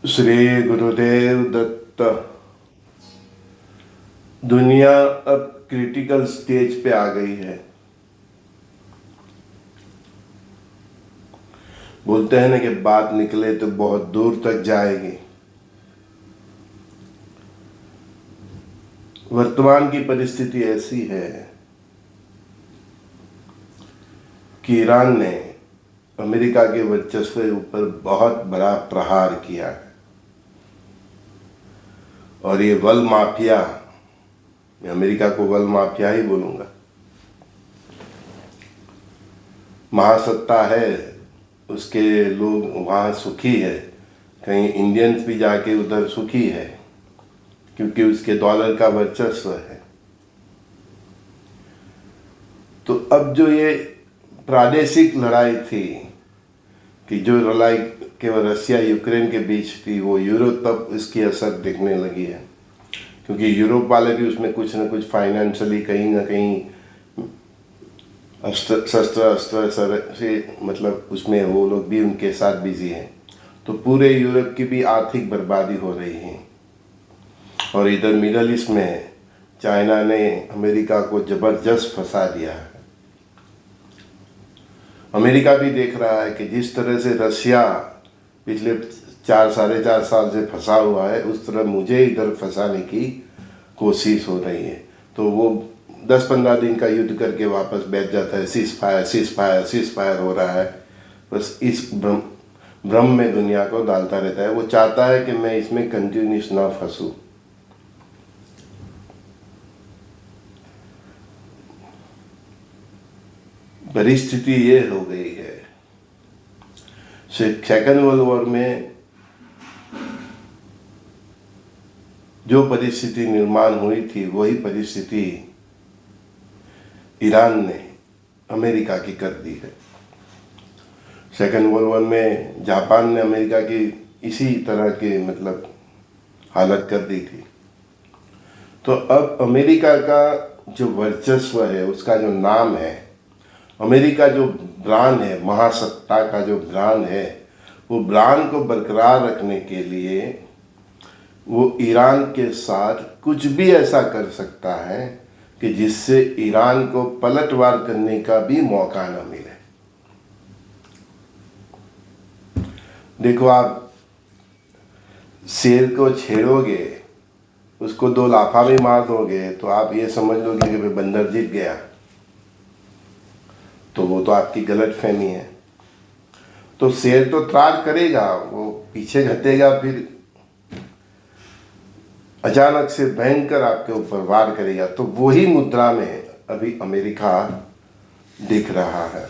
श्री गुरुदेव दत्त। दुनिया अब critical stage पे आ गई है। बोलते हैं ना कि बात निकले तो बहुत दूर तक जाएगी। वर्तमान की परिस्थिति ऐसी है कि ईरान ने अमेरिका के वर्चस्व के ऊपर बहुत बड़ा प्रहार किया है और ये वल माफिया, मैं अमेरिका को वल माफिया ही बोलूँगा, महासत्ता है, उसके लोग वहाँ सुखी है। कहीं इंडियंस भी जाके उधर सुखी है क्योंकि उसके डॉलर का वर्चस्व है। तो अब जो ये प्रादेशिक लड़ाई थी कि जो लड़ाई केवल रसिया यूक्रेन के बीच थी, वो यूरोप तक इसकी असर दिखने लगी है क्योंकि यूरोप वाले भी उसमें कुछ ना कुछ फाइनेंशियली कहीं ना कहीं शस्त्र से मतलब उसमें वो लोग भी उनके साथ बिजी हैं। तो पूरे यूरोप की भी आर्थिक बर्बादी हो रही है और इधर मिडल ईस्ट में चाइना ने अमेरिका को ज़बरदस्त फंसा दिया है। अमेरिका भी देख रहा है कि जिस तरह से रसिया पिछले 4-4.5 साल से फंसा हुआ है, उस तरह मुझे इधर फंसाने की कोशिश हो रही है। तो वो 10-15 दिन का युद्ध करके वापस बैठ जाता है। सीज फायर हो रहा है, बस इस भ्रम में दुनिया को डालता रहता है। वो चाहता है कि मैं इसमें कंटिन्यूस ना फंसूं। परिस्थिति ये हो गई है, सेकेंड वर्ल्ड वॉर में जो परिस्थिति निर्माण हुई थी वही परिस्थिति ईरान ने अमेरिका की कर दी है। सेकेंड वर्ल्ड वॉर में जापान ने अमेरिका की इसी तरह की मतलब हालत कर दी थी। तो अब अमेरिका का जो वर्चस्व है, उसका जो नाम है, अमेरिका जो ब्रांड है, महासत्ता का जो ब्रांड है, वो ब्रांड को बरकरार रखने के लिए वो ईरान के साथ कुछ भी ऐसा कर सकता है कि जिससे ईरान को पलटवार करने का भी मौका न मिले। देखो, आप शेर को छेड़ोगे, उसको 2 लाफा भी मार दोगे तो आप ये समझ लोगे कि बंदर जीत गया। तो वो तो आपकी गलत फहमी है। तो शेर तो त्रार करेगा, वो पीछे घटेगा, फिर अचानक से भयंकर आपके ऊपर वार करेगा। तो वही मुद्रा में अभी अमेरिका दिख रहा है।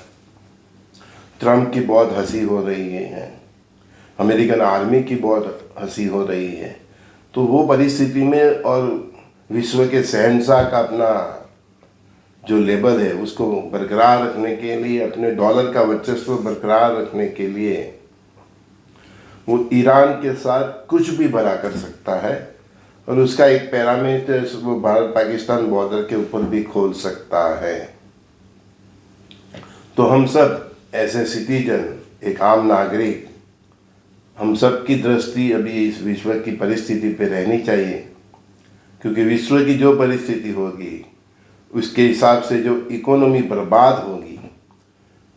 ट्रम्प की बहुत हंसी हो रही है, अमेरिकन आर्मी की बहुत हंसी हो रही है। तो वो परिस्थिति में और विश्व के शहंशाह का अपना जो लेबल है उसको बरकरार रखने के लिए, अपने डॉलर का वर्चस्व बरकरार रखने के लिए वो ईरान के साथ कुछ भी भला कर सकता है और उसका एक पैरामीटर वो भारत पाकिस्तान बॉर्डर के ऊपर भी खोल सकता है। तो हम सब ऐसे सिटीजन, एक आम नागरिक, हम सब की दृष्टि अभी इस विश्व की परिस्थिति पे रहनी चाहिए क्योंकि विश्व की जो परिस्थिति होगी उसके हिसाब से जो इकोनॉमी बर्बाद होगी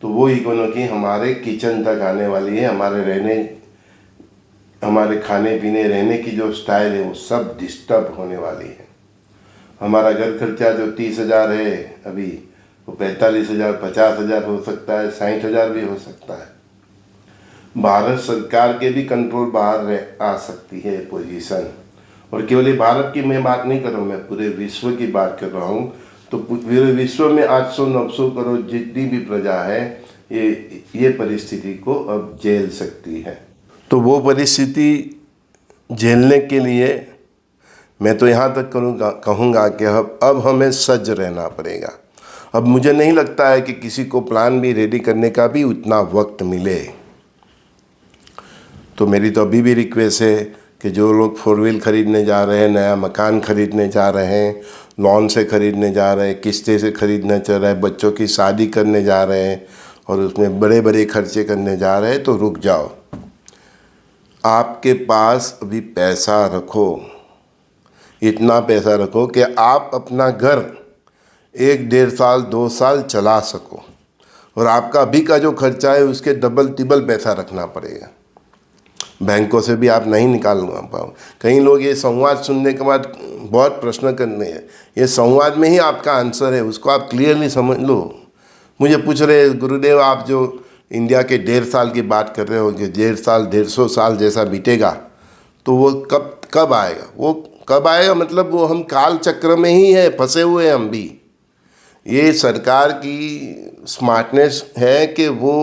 तो वो इकोनॉमी हमारे किचन तक आने वाली है। हमारे खाने पीने रहने की जो स्टाइल है वो सब डिस्टर्ब होने वाली है। हमारा घर खर्चा जो 30,000 है अभी, वो 45,000, 50,000 हो सकता है, 60,000 भी हो सकता है। भारत सरकार के भी कंट्रोल बाहर आ सकती है पोजीशन। और केवल ये भारत की मैं बात नहीं कर रहा हूँ, मैं पूरे विश्व की बात कर रहा हूँ। तो पूरे विश्व में 800-900 करोड़ जितनी भी प्रजा है ये परिस्थिति को अब झेल सकती है। तो वो परिस्थिति झेलने के लिए मैं तो यहाँ तक कहूँगा कि अब हमें सज्ज रहना पड़ेगा। अब मुझे नहीं लगता है कि किसी को प्लान भी रेडी करने का भी उतना वक्त मिले। तो मेरी तो अभी भी रिक्वेस्ट है कि जो लोग 4 व्हील खरीदने जा रहे हैं, नया मकान खरीदने जा रहे हैं, लोन से खरीदने जा रहे हैं, किस्तें से खरीदना चल रहा है, बच्चों की शादी करने जा रहे हैं और उसमें बड़े बड़े खर्चे करने जा रहे हैं, तो रुक जाओ। आपके पास अभी पैसा रखो, इतना पैसा रखो कि आप अपना घर 1 डेढ़ साल 2 साल चला सको, और आपका अभी का जो खर्चा है उसके डबल तिबल पैसा रखना पड़ेगा। बैंकों से भी आप नहीं निकाल पाओ। कई लोग ये संवाद सुनने के बाद बहुत प्रश्न करने हैं, ये संवाद में ही आपका आंसर है, उसको आप क्लियरली समझ लो। मुझे पूछ रहे गुरुदेव, आप जो इंडिया के 1.5 साल की बात कर रहे हो कि 1.5 साल 150 साल जैसा बीतेगा, तो वो कब कब आएगा? वो कब आएगा मतलब वो हम काल चक्र में ही है, फंसे हुए हैं हम भी। ये सरकार की स्मार्टनेस है कि वो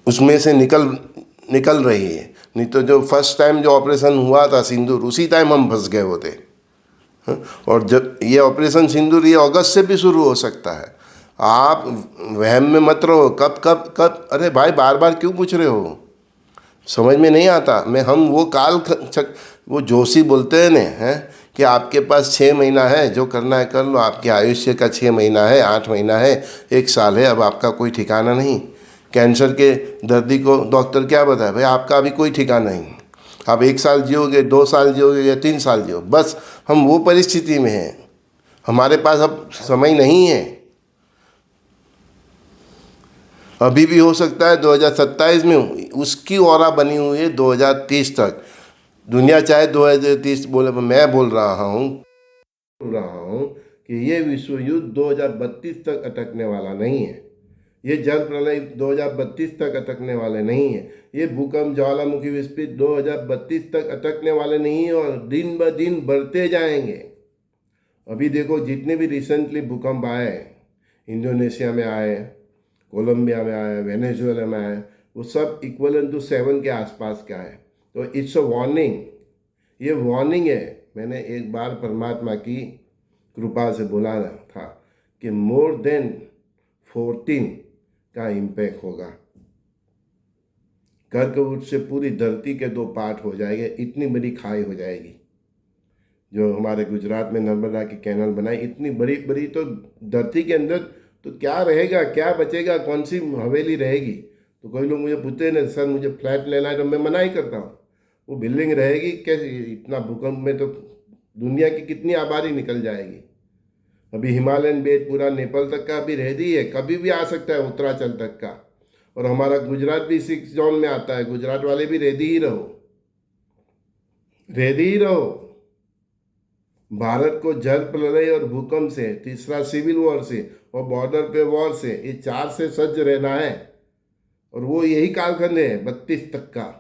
उसमें से निकल रही है, नहीं तो जो फर्स्ट टाइम जो ऑपरेशन हुआ था सिंदूर, उसी टाइम हम फंस गए होते। और जब ये ऑपरेशन सिंदूर ये अगस्त से भी शुरू हो सकता है। आप वहम में मत रहो, कब कब कब, अरे भाई बार बार क्यों पूछ रहे हो? समझ में नहीं आता। मैं हम वो वो जोशी बोलते हैं ना, हैं कि आपके पास 6 महीना है, जो करना है कर लो, आपके आयुष्य का 6 महीना है, 8 महीना है, 1 साल है, अब आपका कोई ठिकाना नहीं। कैंसर के दर्दी को डॉक्टर क्या बताए, भाई आपका अभी कोई ठिकाना नहीं, आप 1 साल जियोगे, 2 साल जियोगे या 3 साल जियो, बस हम वो परिस्थिति में हैं। हमारे पास अब समय नहीं है। अभी भी हो सकता है 2027 में, उसकी ऑरा बनी हुई है 2030 तक। दुनिया चाहे 2030 बोले, पर मैं बोल रहा हूँ कि ये विश्व युद्ध 2032 तक अटकने वाला नहीं है। ये जल प्रलय 2032 तक अटकने वाले नहीं है। ये भूकंप ज्वालामुखी विस्फोट 2032 तक अटकने वाले नहीं है, और दिन ब दिन बढ़ते जाएंगे। अभी देखो जितने भी रिसेंटली भूकंप आए, इंडोनेशिया में आए, कोलंबिया में आए, वेनेजुएला में आए, वो सब इक्वलेंट टू 7 के आसपास का है। तो इट्स अ वार्निंग, ये वार्निंग है। मैंने एक बार परमात्मा की कृपा से बोला था कि मोर देन 14 का इम्पैक्ट होगा। कर्कवृत से पूरी धरती के 2 पार्ट हो जाएंगे, इतनी बड़ी खाई हो जाएगी। जो हमारे गुजरात में नर्मदा की कैनल बनाई, इतनी बड़ी बड़ी, तो धरती के अंदर तो क्या रहेगा, क्या बचेगा, कौन सी हवेली रहेगी? तो कोई लोग मुझे पूछते हैं ना, सर मुझे फ्लैट लेना है, तो मैं मना ही करता हूँ। वो बिल्डिंग रहेगी कैसे? इतना भूकंप में तो दुनिया की कितनी आबादी निकल जाएगी। अभी हिमालयन बेल्ट पूरा नेपाल तक का अभी रेडी है, कभी भी आ सकता है उत्तराखंड तक का। और हमारा गुजरात भी 6 जोन में आता है। गुजरात वाले भी रेडी ही रहो, रेडी ही रहो। भारत को जल प्रलय और भूकंप से, तीसरा सिविल वॉर से, और बॉर्डर पे वॉर से, ये 4 से सज्ज रहना है। और वो यही कालखंड है 32 तक का।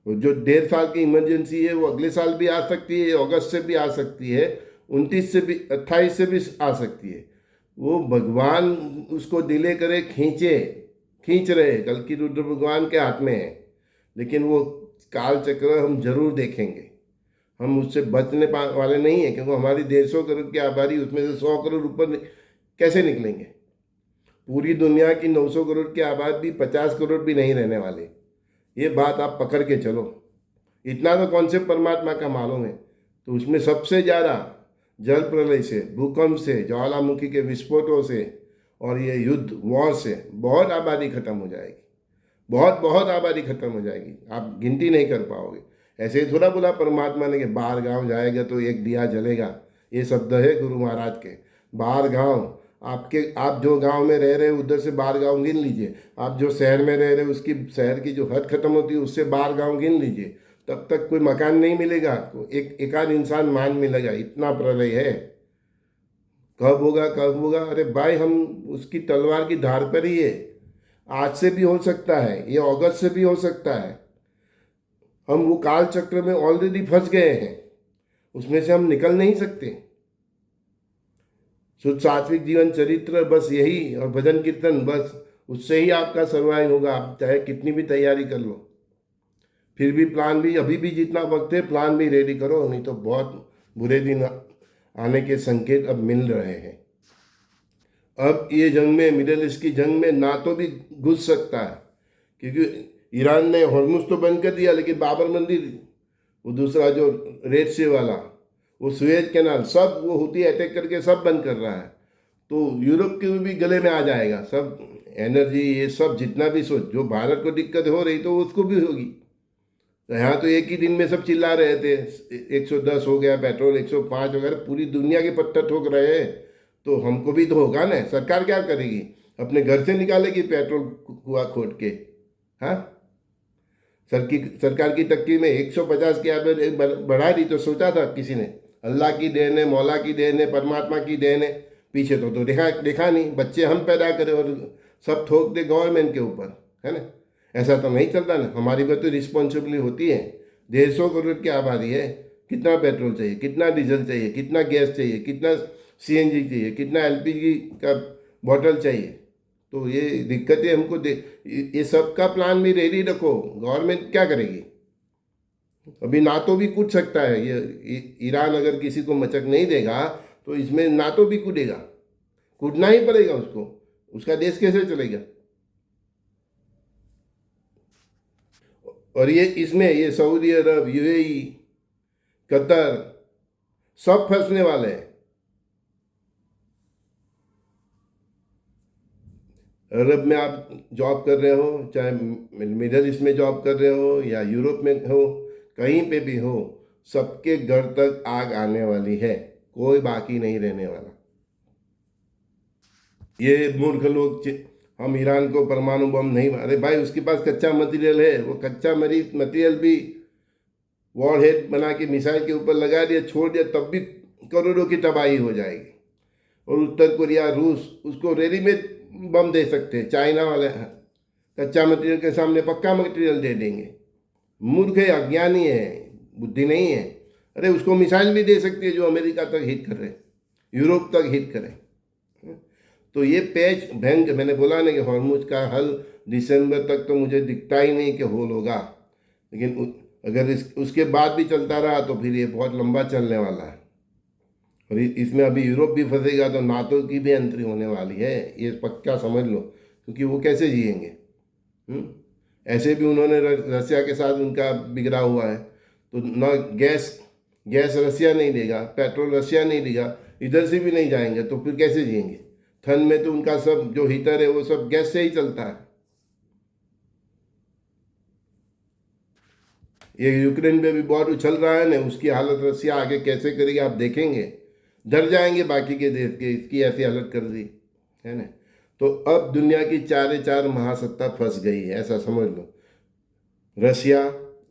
जो 1.5 साल की इमरजेंसी है वो अगले साल भी आ सकती है, अगस्त से भी आ सकती है, 29 से भी, 28 से भी आ सकती है। वो भगवान उसको डिले करे, खींच रहे, कल की रुद्र भगवान के हाथ में है। लेकिन वो काल चक्र हम जरूर देखेंगे। हम उससे बचने वाले नहीं हैं, क्योंकि हमारी 150 करोड़ की आबादी, उसमें से 100 करोड़ ऊपर कैसे निकलेंगे? पूरी दुनिया की 900 करोड़ की आबादी 50 करोड़ भी नहीं रहने वाले। ये बात आप पकड़ के चलो। इतना तो कॉन्सेप्ट परमात्मा का मालूम है। तो उसमें सबसे ज़्यादा जल प्रलय से, भूकंप से, ज्वालामुखी के विस्फोटों से, और ये युद्ध वॉर से बहुत आबादी खत्म हो जाएगी। बहुत बहुत आबादी खत्म हो जाएगी, आप गिनती नहीं कर पाओगे। ऐसे ही थोड़ा बोला परमात्मा ने कि बाहर गांव जाएगा तो एक दिया जलेगा। ये शब्द है गुरु महाराज के। बाहर गांव, आप जो गांव में रह रहे हो उधर से बाहर गांव गिन लीजिए। आप जो शहर में रह रहे हो उसकी, शहर की जो हद खत्म होती है उससे बाहर गांव गिन लीजिए। तब तक कोई मकान नहीं मिलेगा, एक आध इंसान मान मिलेगा। इतना प्रलय है। कब होगा कब होगा? अरे भाई हम उसकी तलवार की धार पर ही है। आज से भी हो सकता है, ये अगस्त से भी हो सकता है। हम वो काल चक्र में ऑलरेडी फंस गए हैं, उसमें से हम निकल नहीं सकते। शुद्ध सात्विक जीवन चरित्र बस यही, और भजन कीर्तन, बस उससे ही आपका सर्वाइव होगा। आप चाहे कितनी भी तैयारी कर लो, फिर भी प्लान भी, अभी भी जितना वक्त है प्लान भी रेडी करो, नहीं तो बहुत बुरे दिन आने के संकेत अब मिल रहे हैं। अब ये जंग में, मिडिल ईस्ट की जंग में नाटो भी घुस सकता है, क्योंकि ईरान ने हॉर्मुज तो बंद कर दिया, लेकिन बाबर मंदिर, वो दूसरा जो रेड सी वाला, वो सुएज कैनाल, सब वो हुती अटैक करके सब बंद कर रहा है। तो यूरोप के भी गले में आ जाएगा सब एनर्जी, ये सब जितना भी सोच, जो भारत को दिक्कत हो रही तो उसको भी होगी। तो यहाँ तो एक ही दिन में सब चिल्ला रहे थे 110 हो गया पेट्रोल, 105 हो गया, पूरी दुनिया के पत्थर ठोक रहे हैं। तो हमको भी तो होगा ना। सरकार क्या करेगी? अपने घर से निकालेगी पेट्रोल कुआ खोद के। हाँ, सरकार की तक्की में 150 की एवरेज बढ़ा दी तो सोचा था किसी ने? अल्लाह की देन है, मौला की देन है, परमात्मा की देन है। पीछे तो देखा देखा नहीं। बच्चे हम पैदा करें और सब थोक दे गवर्नमेंट के ऊपर, है ना? ऐसा तो नहीं चलता ना। हमारी भी तो रिस्पॉन्सिबिलिटी होती है। 150 करोड़ की आबादी है। कितना पेट्रोल चाहिए, कितना डीजल चाहिए, कितना गैस चाहिए, कितना सीएनजी चाहिए, कितना एलपीजी का बॉटल चाहिए? तो ये दिक्कतें हमको ये सब का प्लान भी रेडी रखो। गवर्नमेंट क्या करेगी? अभी नाटो भी कूद सकता है। ये ईरान अगर किसी को मचक नहीं देगा तो इसमें नाटो भी कूदेगा। कूदना ही पड़ेगा उसको। उसका देश कैसे चलेगा? और ये इसमें ये सऊदी अरब, यूएई, कतर सब फंसने वाले हैं। अरब में आप जॉब कर रहे हो, चाहे मिडल ईस्ट में जॉब कर रहे हो या यूरोप में हो, कहीं पे भी हो, सबके घर तक आग आने वाली है। कोई बाकी नहीं रहने वाला। ये मूर्ख लोग हम ईरान को परमाणु बम नहीं, अरे भाई उसके पास कच्चा मटेरियल है। वो कच्चा मटेरियल भी वॉर हेड बना के मिसाइल के ऊपर लगा दिया, छोड़ दिया, तब भी करोड़ों की तबाही हो जाएगी। और उत्तर कोरिया, रूस उसको रेडीमेड बम दे सकते हैं। चाइना वाले कच्चा मटेरियल के सामने पक्का मटेरियल दे देंगे। मूर्ख है, अज्ञानी है, बुद्धि नहीं है। अरे उसको मिसाइल भी दे सकती है जो अमेरिका तक हिट करे, यूरोप तक हिट करे। तो ये पैच बैंक, मैंने बोला ना कि हॉर्मुज का हल दिसंबर तक तो मुझे दिखता ही नहीं कि होल होगा। लेकिन अगर उसके बाद भी चलता रहा तो फिर ये बहुत लंबा चलने वाला है। और इसमें अभी यूरोप भी फंसेगा तो नाटो की भी एंट्री होने वाली है। ये पक्का समझ लो, क्योंकि वो कैसे जिएंगे? ऐसे भी उन्होंने रसिया के साथ उनका बिगड़ा हुआ है। तो ना गैस रसिया नहीं देगा, पेट्रोल रसिया नहीं देगा, इधर से भी नहीं जाएंगे तो फिर कैसे जिएंगे? ठंड में तो उनका सब जो हीटर है वो सब गैस से ही चलता है। ये यूक्रेन पे भी बहुत उछल रहा है ना, उसकी हालत रसिया आगे कैसे करेगी आप देखेंगे। डर जाएंगे बाकी के देश के, इसकी ऐसी हालत कर दी है ना। तो अब दुनिया की चारे चार महासत्ता फंस गई है, ऐसा समझ लो। रसिया,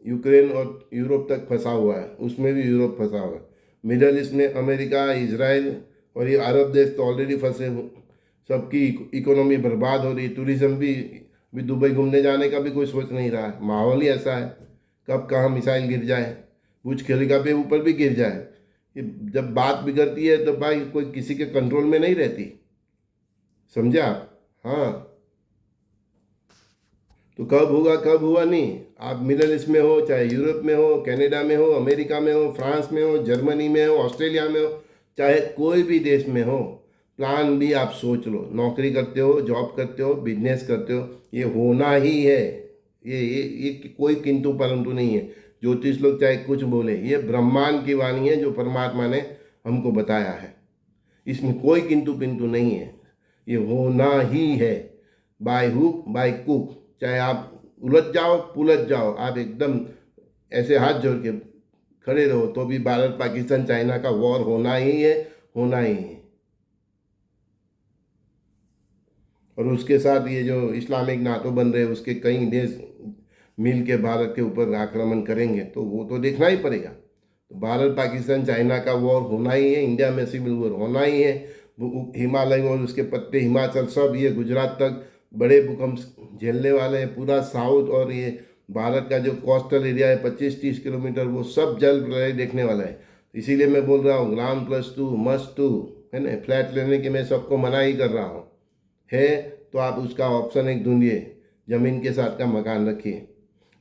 यूक्रेन और यूरोप तक फंसा हुआ है, उसमें भी यूरोप फंसा हुआ है। मिडल ईस्ट में अमेरिका, इजराइल और ये अरब देश तो ऑलरेडी फंसे हुए। सबकी इकोनॉमी बर्बाद हो रही। टूरिज्म भी दुबई घूमने जाने का भी कोई सोच नहीं रहा है। माहौल ही ऐसा है, कब कहाँ मिसाइल गिर जाए, बुर्ज खलीफा पे ऊपर भी गिर जाए। ये जब बात बिगड़ती है तो भाई कोई किसी के कंट्रोल में नहीं रहती। समझे आप? हाँ, तो कब होगा कब हुआ नहीं। आप मिडल ईस्ट में हो, चाहे यूरोप में हो, कनाडा में हो, अमेरिका में हो, फ्रांस में हो, जर्मनी में हो, ऑस्ट्रेलिया में हो, चाहे कोई भी देश में हो, प्लान भी आप सोच लो। नौकरी करते हो, जॉब करते हो, बिजनेस करते हो, ये होना ही है। ये कोई किंतु परंतु नहीं है। ज्योतिष लोग चाहे कुछ बोले, ये ब्रह्मांड की वाणी है जो परमात्मा ने हमको बताया है। इसमें कोई किंतु पिंतु नहीं है। ये होना ही है, बाय हुक बाय कुक। चाहे आप उलझ जाओ, पुलझ जाओ, आप एकदम ऐसे हाथ जोड़ के खड़े रहो तो भी भारत, पाकिस्तान, चाइना का वॉर होना ही है, होना ही है। और उसके साथ ये जो इस्लामिक नाटो बन रहे हैं, उसके कई देश मिल के भारत के ऊपर आक्रमण करेंगे तो वो तो देखना ही पड़ेगा। तो भारत, पाकिस्तान, चाइना का वॉर होना ही है, इंडिया में सिविल वॉर होना ही है। हिमालय और उसके पत्ते, हिमाचल, सब ये गुजरात तक बड़े भूकंप झेलने वाले हैं। पूरा साउथ और ये भारत का जो कोस्टल एरिया है 25-30 किलोमीटर, वो सब जल प्रलय देखने वाला है। इसीलिए मैं बोल रहा हूँ ग्राम+2 मस्ट 2 है ना। फ्लैट लेने की मैं सबको मना ही कर रहा हूँ। है तो आप उसका ऑप्शन एक ढूंढिए, ज़मीन के साथ का मकान रखिए।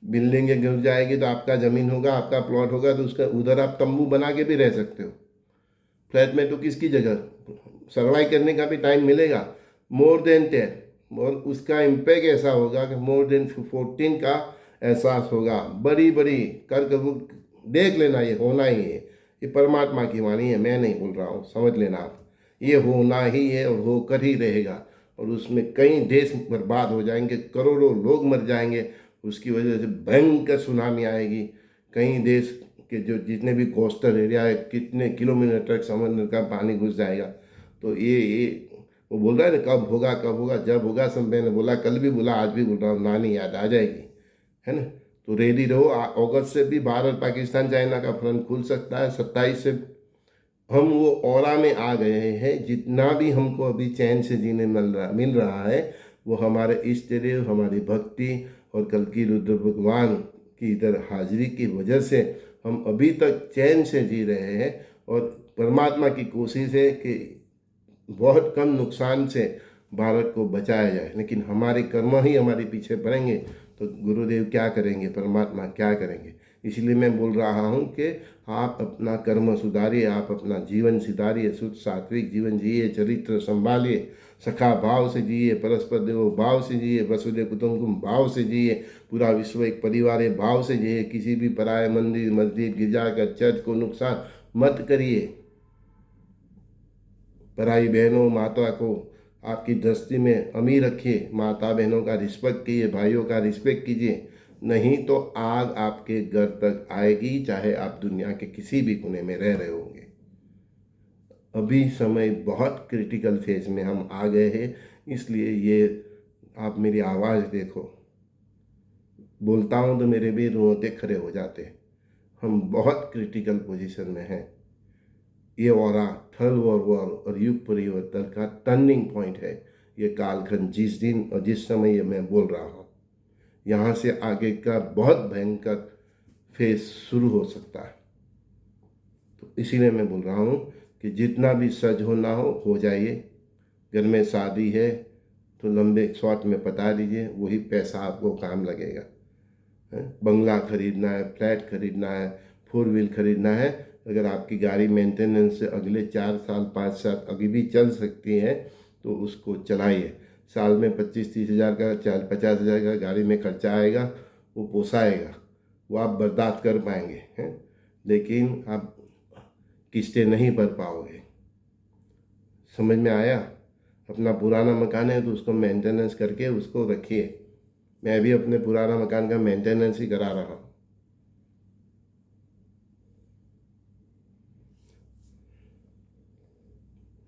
बिल्डिंगें गिर जाएगी तो आपका ज़मीन होगा, आपका प्लॉट होगा, तो उसका उधर आप तंबू बना के भी रह सकते हो। फ्लैट में तो किसकी जगह, सर्वाइव करने का भी टाइम मिलेगा। मोर देन 10 और उसका इम्पैक्ट ऐसा होगा कि मोर देन 14 का एहसास होगा। बड़ी बड़ी कर देख लेना, ये होना ही है। ये परमात्मा की वाणी है, मैं नहीं बोल रहा हूँ, समझ लेना आप। ये होना ही है और होकर ही रहेगा। और उसमें कई देश बर्बाद हो जाएंगे, करोड़ों लोग मर जाएंगे, उसकी वजह से भयंकर सुनामी आएगी। कई देश के जो जितने भी कोस्टल एरिया है, कितने किलोमीटर तक समुद्र का पानी घुस जाएगा। तो ये वो बोल रहा है ना, कब होगा कब होगा, जब होगा। सब मैंने बोला, कल भी बोला, आज भी बोल रहा हूँ, नानी याद आ जाएगी, है ना। तो रेडी रहो। अगस्त से भी भारत पाकिस्तान चाइना का फ्रंट खुल सकता है। 27 से हम वो ऑरा में आ गए हैं। जितना भी हमको अभी चैन से जीने मिल रहा है, वो हमारे इष्ट देव, हमारी भक्ति और कल की रुद्र भगवान की इधर हाजिरी की वजह से हम अभी तक चैन से जी रहे हैं। और परमात्मा की कोशिश है कि बहुत कम नुकसान से भारत को बचाया जाए। लेकिन हमारे कर्म ही हमारे पीछे पड़ेंगे तो गुरुदेव क्या करेंगे, परमात्मा क्या करेंगे। इसलिए मैं बोल रहा हूँ कि आप अपना कर्म सुधारिए, आप अपना जीवन सुधारिए, शुद्ध सात्विक जीवन जिए, चरित्र संभालिए, सखा भाव से जिए, परस्पर देव भाव से जिए, वसुदेव कुटुंबकम भाव से जिए, पूरा विश्व एक परिवार है भाव से जिए। किसी भी पराये मंदिर, मस्जिद, गिरजाघर, चर्च को नुकसान मत करिए। पराई बहनों, माता को आपकी दृष्टि में अमीर रखिए। माता बहनों का रिस्पेक्ट कीजिए, भाइयों का रिस्पेक्ट कीजिए। नहीं तो आग आपके घर तक आएगी, चाहे आप दुनिया के किसी भी कोने में रह रहे होंगे। अभी समय बहुत क्रिटिकल फेज में हम आ गए हैं। इसलिए ये आप मेरी आवाज़ देखो, बोलता हूँ तो मेरे भी रोंगटे खड़े हो जाते हैं। हम बहुत क्रिटिकल पोजीशन में हैं। ये ऑरा थर्ड वर्ल्ड वॉर और युग परिवर्तन का टर्निंग पॉइंट है। ये कालखंड जिस दिन और जिस समय ये मैं बोल रहा हूँ, यहाँ से आगे का बहुत भयंकर फेज शुरू हो सकता है। तो इसीलिए मैं बोल रहा हूँ कि जितना भी सज होना हो जाइए। घर में शादी है तो लंबे शॉर्ट में बता दीजिए, वही पैसा आपको काम लगेगा। बंगला खरीदना है, फ्लैट खरीदना है, 4 व्हील खरीदना है, अगर आपकी गाड़ी मेंटेनेंस से अगले 4 साल 5 साल अभी भी चल सकती है तो उसको चलाइए। साल में 25-30 हज़ार का 50 हज़ार का गाड़ी में खर्चा आएगा, वो पोसाएगा, वो आप बर्दाश्त कर पाएंगे हैं। लेकिन आप किस्तें नहीं भर पाओगे। समझ में आया। अपना पुराना मकान है तो उसको मेंटेनेंस करके उसको रखिए। मैं भी अपने पुराना मकान का मेंटेनेंस ही करा रहा हूँ।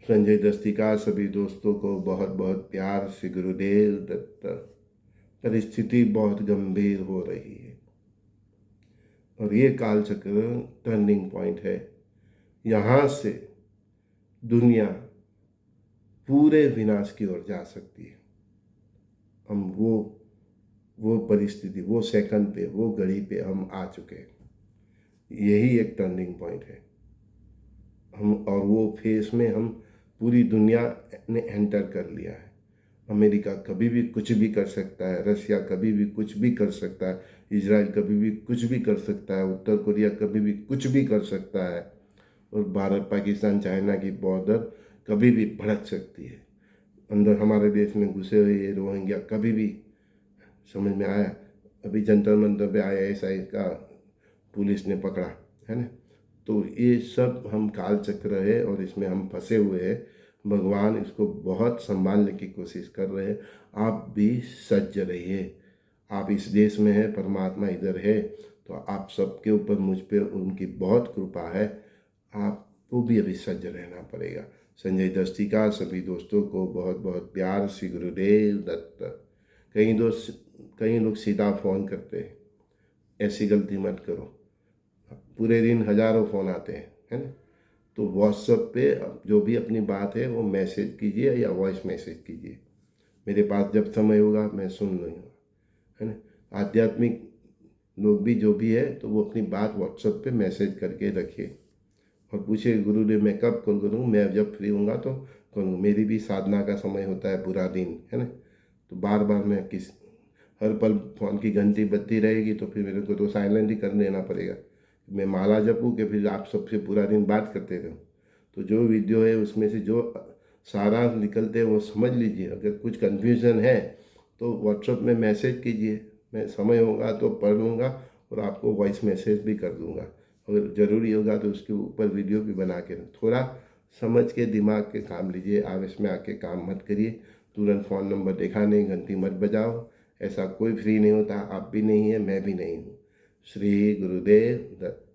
संजय दस्तिका सभी दोस्तों को बहुत बहुत प्यार से गुरुदेव दत्त। परिस्थिति बहुत गंभीर हो रही है और ये कालचक्र टर्निंग पॉइंट है। यहाँ से दुनिया पूरे विनाश की ओर जा सकती है। हम वो परिस्थिति, वो सेकंड पे, वो घड़ी पे हम आ चुके हैं। यही एक टर्निंग पॉइंट है। हम और वो फेस में हम पूरी दुनिया ने एंटर कर लिया है। अमेरिका कभी भी कुछ भी कर सकता है, रशिया कभी भी कुछ भी कर सकता है, इजराइल कभी भी कुछ भी कर सकता है, उत्तर कोरिया कभी भी कुछ भी कर सकता है, और भारत पाकिस्तान चाइना की बॉर्डर कभी भी भड़क सकती है। अंदर हमारे देश में घुसे हुए ये रोहिंग्या कभी भी, समझ में आया। अभी जंतर मंतर पे ISI का पुलिस ने पकड़ा, है ना। तो ये सब हम काल चक्र है और इसमें हम फंसे हुए हैं। भगवान इसको बहुत संभालने की कोशिश कर रहे हैं। आप भी सज्ज रहिए। आप इस देश में हैं, परमात्मा इधर है, तो आप सबके ऊपर मुझ पे उनकी बहुत कृपा है। आपको भी अभी सज्ज रहना पड़ेगा। संजय दस्तिका सभी दोस्तों को बहुत बहुत प्यार श्री गुरुदेव दत्त। कई लोग सीधा फ़ोन करते हैं, ऐसी गलती मत करो। पूरे दिन हज़ारों फ़ोन आते हैं, है ना। तो व्हाट्सएप पे जो भी अपनी बात है वो मैसेज कीजिए या वॉइस मैसेज कीजिए। मेरे पास जब समय होगा मैं सुन लूँगा, है ना। आध्यात्मिक लोग भी जो भी है तो वो अपनी बात व्हाट्सएप पे मैसेज करके रखिए और पूछिए, गुरुदेव मैं कब कॉल करूँ, मैं जब फ्री होऊंगा तो करूँ। मेरी भी साधना का समय होता है पूरा दिन, है ना। तो बार बार मैं हर पल फ़ोन की घंटी बजती रहेगी तो फिर मेरे को तो साइलेंट ही कर लेना पड़ेगा। मैं माला जपूँ कि फिर आप सबसे पूरा दिन बात करते रहूँ। तो जो वीडियो है उसमें से जो सारा निकलते हैं वो समझ लीजिए। अगर कुछ कन्फ्यूज़न है तो व्हाट्सएप में मैसेज कीजिए, मैं समय होगा तो पढ़ लूँगा और आपको वॉइस मैसेज भी कर दूँगा। अगर ज़रूरी होगा तो उसके ऊपर वीडियो भी बना के थोड़ा समझ के दिमाग के काम लीजिए। आवेश में आके काम मत करिए। तुरंत फ़ोन नंबर देखा नहीं, घंटी मत बजाओ। ऐसा कोई फ्री नहीं होता, आप भी नहीं है, मैं भी नहीं हूँ। श्री गुरुदेव दत्त।